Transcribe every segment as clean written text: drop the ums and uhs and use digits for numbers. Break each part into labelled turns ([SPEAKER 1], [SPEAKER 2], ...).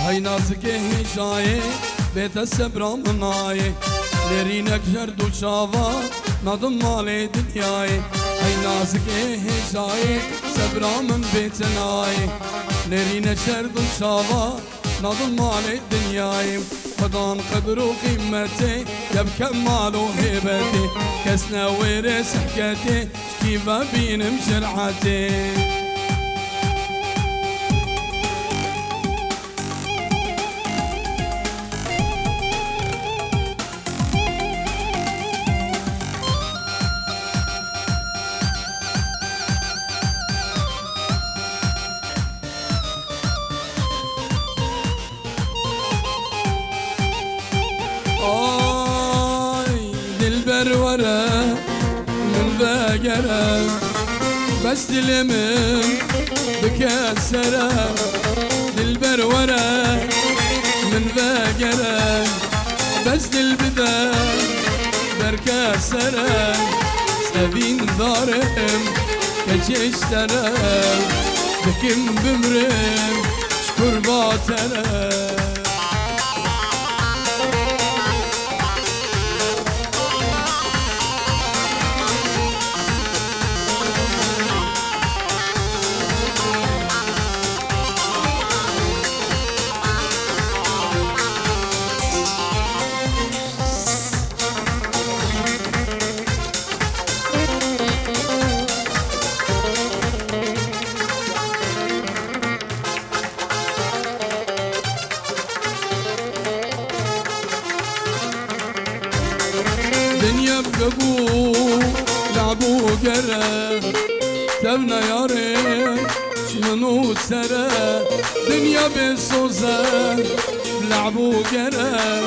[SPEAKER 1] هاي نازك هشاي بيت السبرا مناي لرينك جرد وشافا نظم مالي دنياي. هاي نازك هشاي سبرا من بيتناي لرينك جرد وشافا نظم مالي دنياي. خدان قدر وقيمتي يبكى مال وهيبتي كسنا ورث حكايتي كيف بين مشرعتي. ورا من بقرة بس دلمن بكسرة للبرورة من بقرة بس دلبدا بركسرة سبين ضارم كجشترة بكم بمرم شكر باطرة. دنيا بقبو لعبو قرا تبنا يا ريت شمنو سرا دنيا بالصوزة لعبو قرا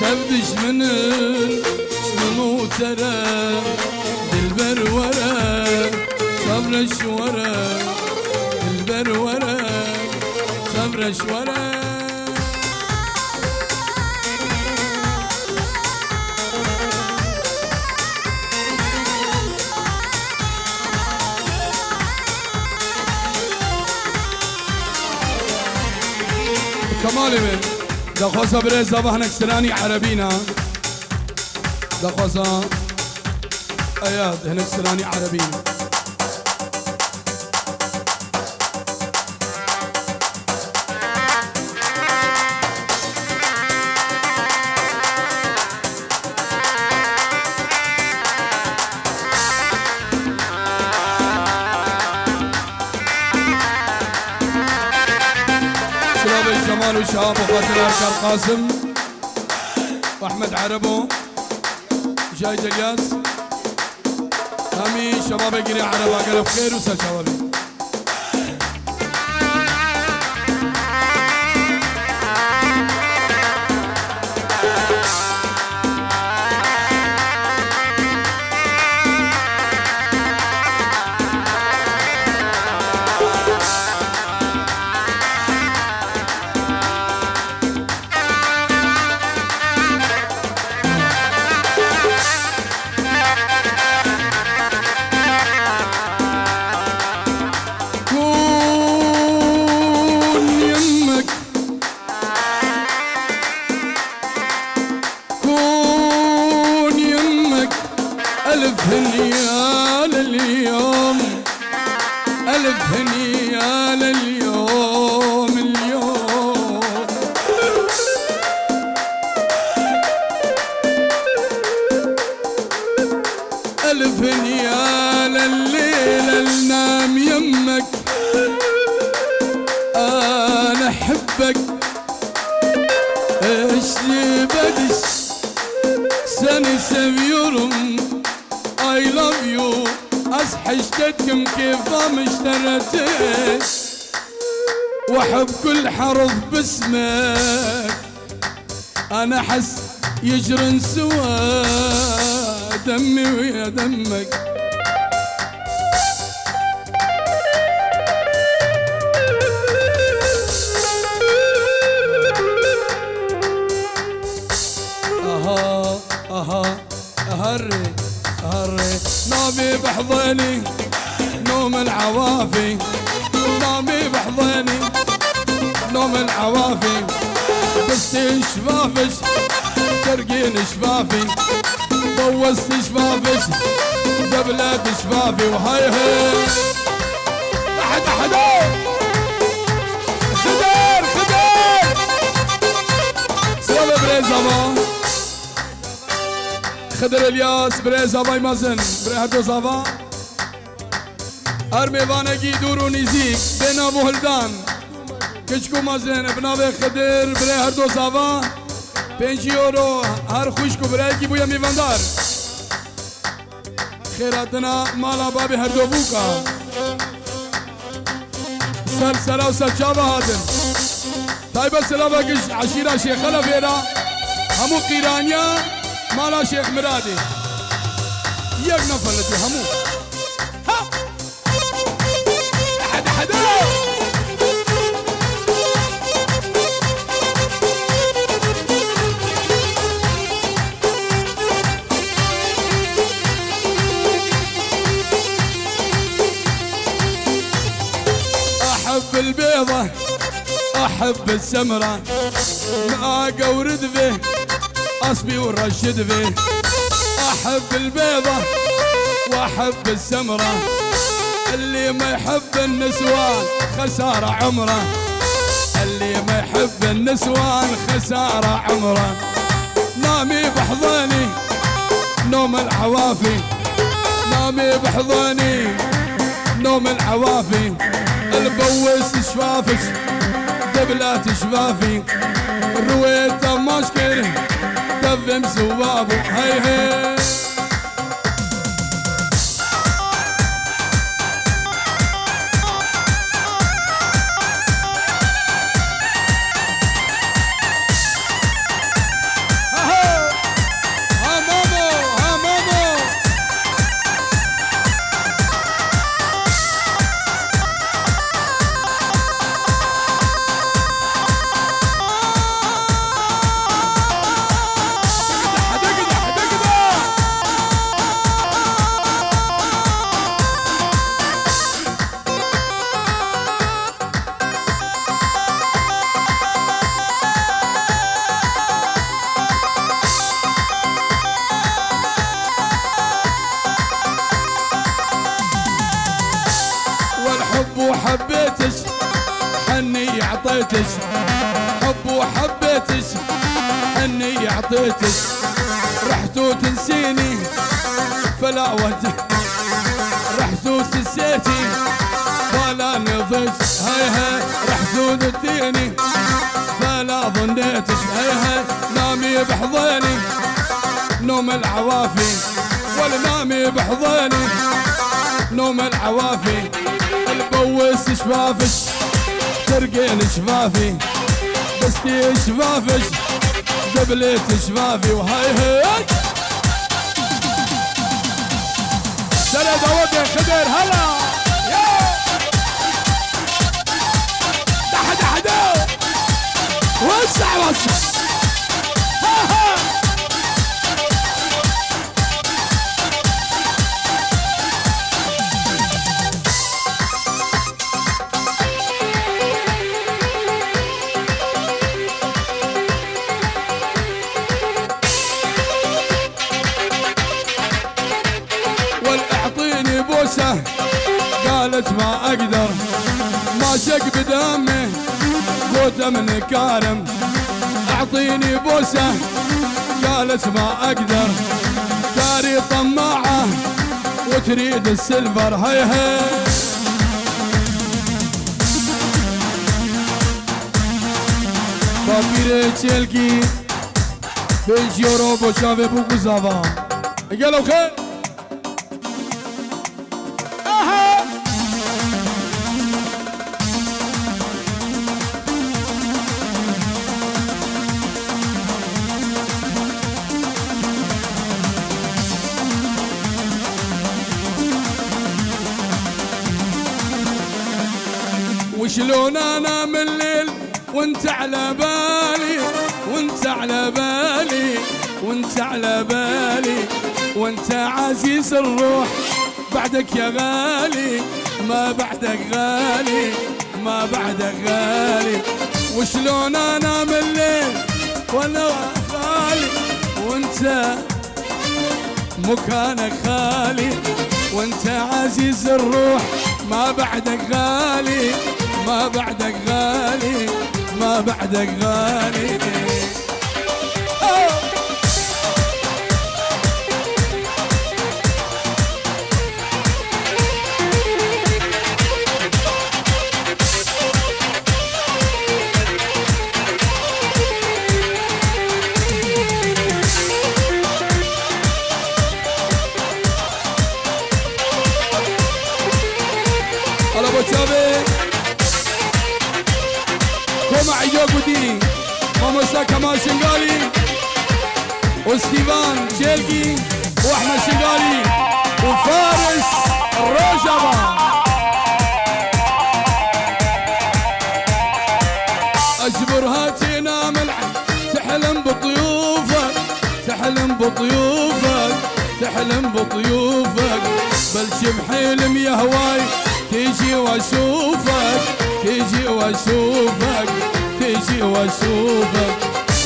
[SPEAKER 1] تبدش من شمنو ترى دلبر ورا صبرش ورا دلبر ورا صبرش ورا. كمالي من دخوزة بريز ذبحنا كسراني عربينا دخوزة اياد هنا كسراني عربينا. جمال وشهاب وخاتم اركان قاسم واحمد عربو جاي الياس هامي شباب قري عرب اقرب خير وسا شوالي. ألف هنية لليوم ألف هنية لليوم اليوم ألف هنية للليلة لنام يمك أنا أحبك إيش لي بدش سنة سبيورم I love you أسحشتكم كيف ما اشتريتك وأحب كل حرف باسمك أنا أحس يجرن سوا دمي ويا دمك. أهري نومي بحضني نوم العوافي نومي بحضني نوم العوافي بستي شفافش ترقين شفافي بوست شفافش دبلت شفافي وهاي هاي أحد خدر سلام بريزابا خدر الياس بريزابا مازن بريهدو زابا ارمي وانگی دور و نزدیک بین ابو هلدان کچکو مازن ابناوی خدر برای هر دو زاوا 5 یورو هر خوشکو برای کی بویا میواندار خیراتنا مالا بابی هر دو بوکا سر سرا و سر چاوا هاتن طيب السلام عشيرة شيخ خلفيرا همو قيرانيا مالا شيخ مرادي يك نفلتي همو أحب البيضة أحب السمرة معاقة وردفه أصبي ورشد فيه أحب البيضة وأحب السمرة اللي ما يحب النسوان خسارة عمره اللي ما يحب النسوان خسارة عمره نامي بحضاني نوم العوافي نامي بحضاني نوم العوافي البوس شفافش دبلات شفافي رويت مشكل دفم سوابو هاي هاي وحبيتش حني عطيتش حب وحبيتش حني عطيتش رحت وتنسيني فلا وجه رحت وتنسيتي فلا نضج هاي هاي رحت ودتيني فلا ظنيتش هاي هاي نامي بحضيني نوم العوافي ولا نامي بحضيني نوم العوافي البوس شفافش ترقين شفافي بستي شفافش دبلت شفافي وهاي هاي سلا داود يا خدر هلا دح وسع بوسة قالت ما اقدر ما شق بدمي قوت من كارم اعطيني بوسة قالت ما اقدر داري طماعة وتريد السيلفر هاي هاي بابيري تشيلكي 5 يورو بوشافي بوكو زافا قالوا خير وشلون انا من الليل وانت على بالي وانت على بالي وانت على بالي وانت عزيز الروح بعدك يا غالي ما بعدك غالي ما بعدك غالي وشلون انام الليل وانا خالي وانت مكانك خالي، وانت عزيز الروح ما بعدك غالي، ما بعدك غالي، ما بعدك غالي. كوما عيوب ودي ومسا كمال شنقالي وستيفان شيلقي واحمد شنقالي وفارس الرجبة. اجبرها تنام العين تحلم بطيوفك، تحلم بطيوفك، تحلم بطيوفك، بل بحلم يا هواي تيجي واشوفك، تيجي واشوفك، تيجي واشوفك.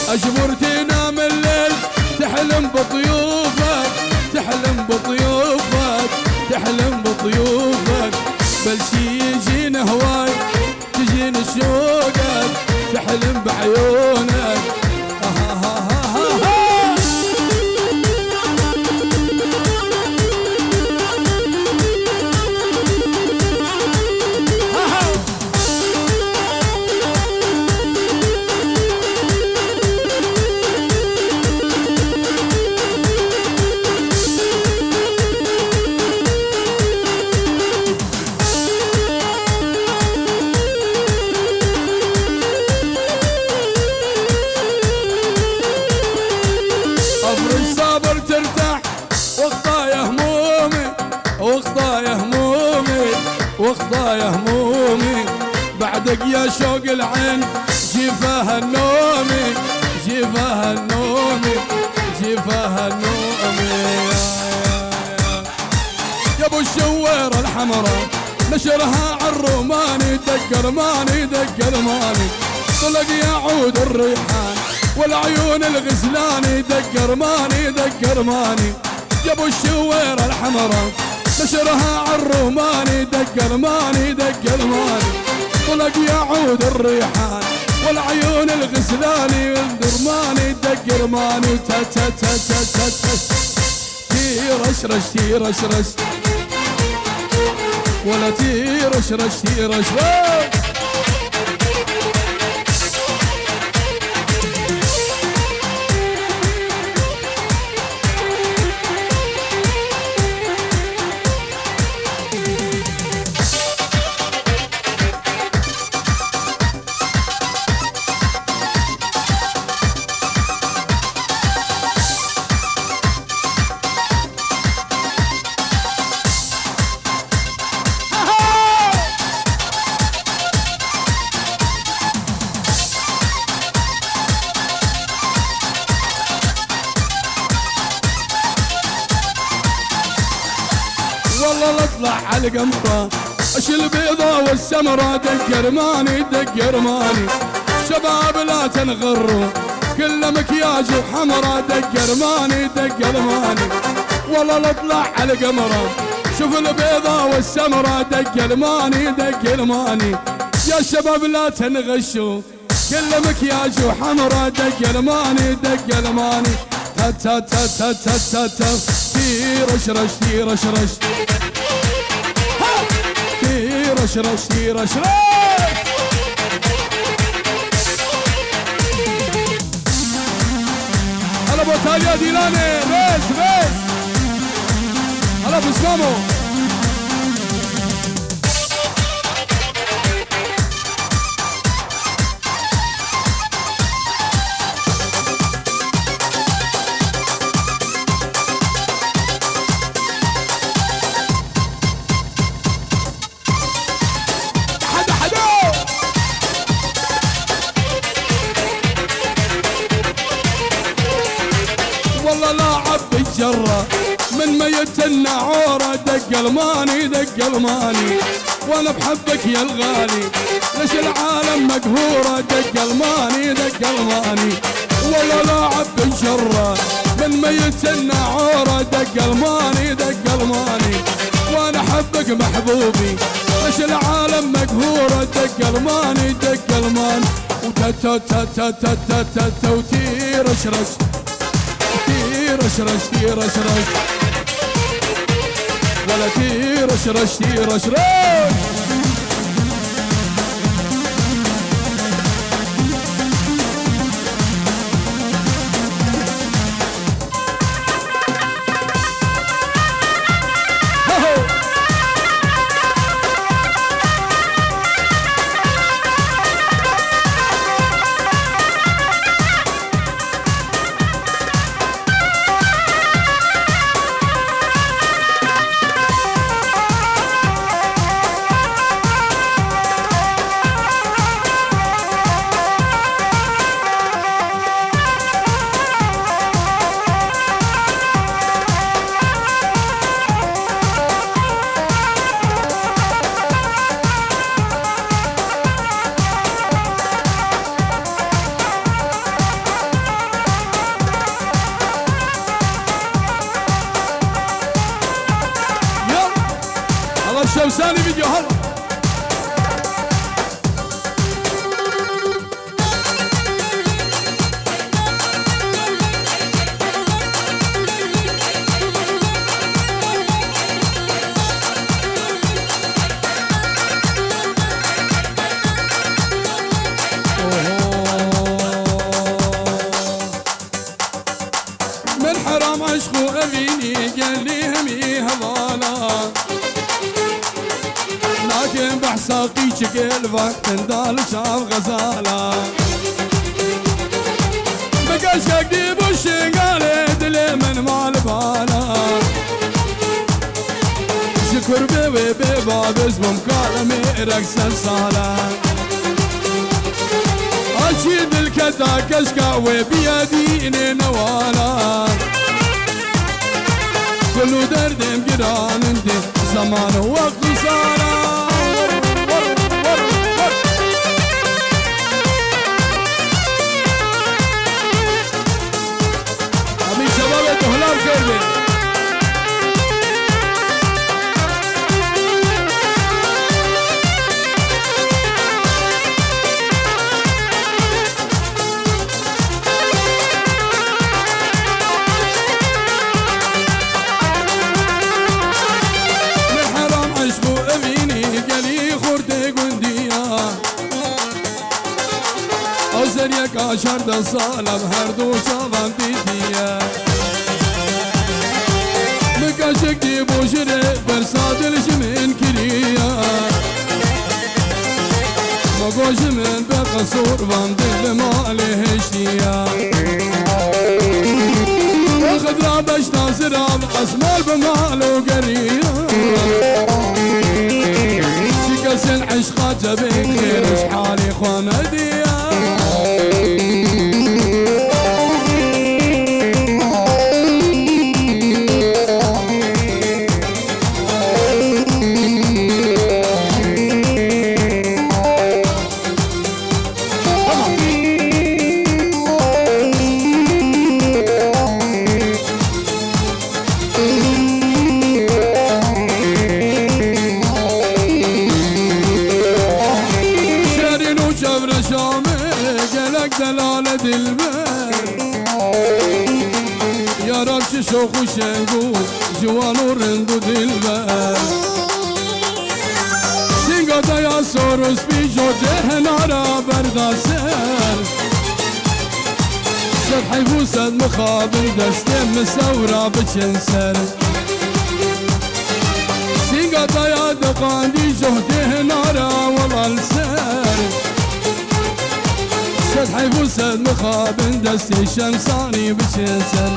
[SPEAKER 1] اجبر تنام الليل تحلم بطيوفك، تحلم بطيوفك، تحلم بطيوفك، بل شي يجينا هواي تجينا شوقك، تحلم بعيونك. واخضايا همومي بعدك يا شوق العين جيفاها النومي، جيفاها النومي، جيفاها النومي. يا ابو الشويرة الحمراء نشرها عالروماني، دق رماني دق رماني، طلق يعود الريحان والعيون الغزلاني، دق رماني دق رماني. يا ابو الشويرة الحمراء نشرها عالروماني، دق رماني دق رماني، طلق يعود الريحان والعيون الغزلاني والدرماني، دق رماني تا تا تا تا تا تا تيرشرش تيرشرش ولا تيرشرش تيرشرش. والله اطلع على القمرة اش البيضة والسمرة، دق رماني دق رماني، شباب لا تنغروا كل مكياج وحمرة، دق رماني دق رماني. والله اطلع على القمرة شوف البيضة والسمرة، دق رماني دق رماني، يا شباب لا تنغشوا كل مكياج وحمرة، دق رماني دق رماني. تا تا تا تا تا تا تا تيرشرش تيرشرش تيرشرش تيرشرش. هلا ابو تاليا ديلاني بس بس. هلا ابو سمامو. والله لاعب بالجرة من ميت النعورة، دق الماني دق الماني، وانا بحبك يا الغالي ليش العالم مقهورة دق الماني دق الماني ولا لاعب بالشرة من ميت النعورة دق الماني دق الماني وانا احبك محبوبي ليش العالم مقهورة دق الماني دق المان وتيرشرش تيرشرش تيرشرش ولا تيرشرش تيرشرش شمساني فيديو هلا من حرام عشقو أبيني قال لي همي هضالا لكن بحساقي شكل وقت اندال شاف غزالة بقاش كديب وشقالي دلي من مال بالا شكر بيبي بيباب اسمم كالمي رقص الصالة أشيد الكتا كشكاوي بيديني نوالا كله دردم جيران انت زمان ووقت صالة زريك عشر ده صالم هردو شافان ديديا مكاشك دي بوشري برساد الجمين كريا مقوش من بقصور فان دل ما عليه اشتيا خضرا بشتا سراب اسمال بمالو قريا شكسن عشقات جبين خير اشحالي خوامديا دلالة دلبر يا رب شوخ وشنقو جوان ورندو دلبر سينغاتا يا سوروس بيجو جهنارا برداسر سد حيفوسد مخابل دستم مسورا بچنسر سينغاتا يا دقاندي جو جهنارا والالسر سد حيفوسد مخابن دستي شمساني بچنسر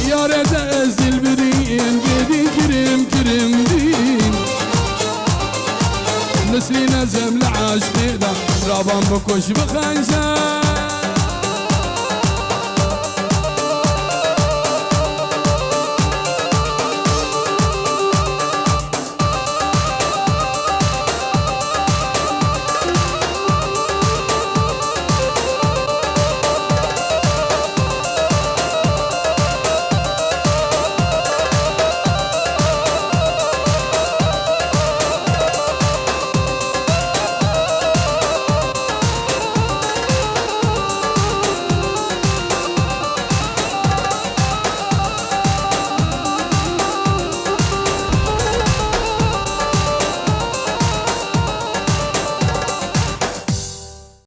[SPEAKER 1] يا ريت ازل برين قدين كريم كريم دين نسلي نزم لعاشقي دا رابان بكوش بخنجر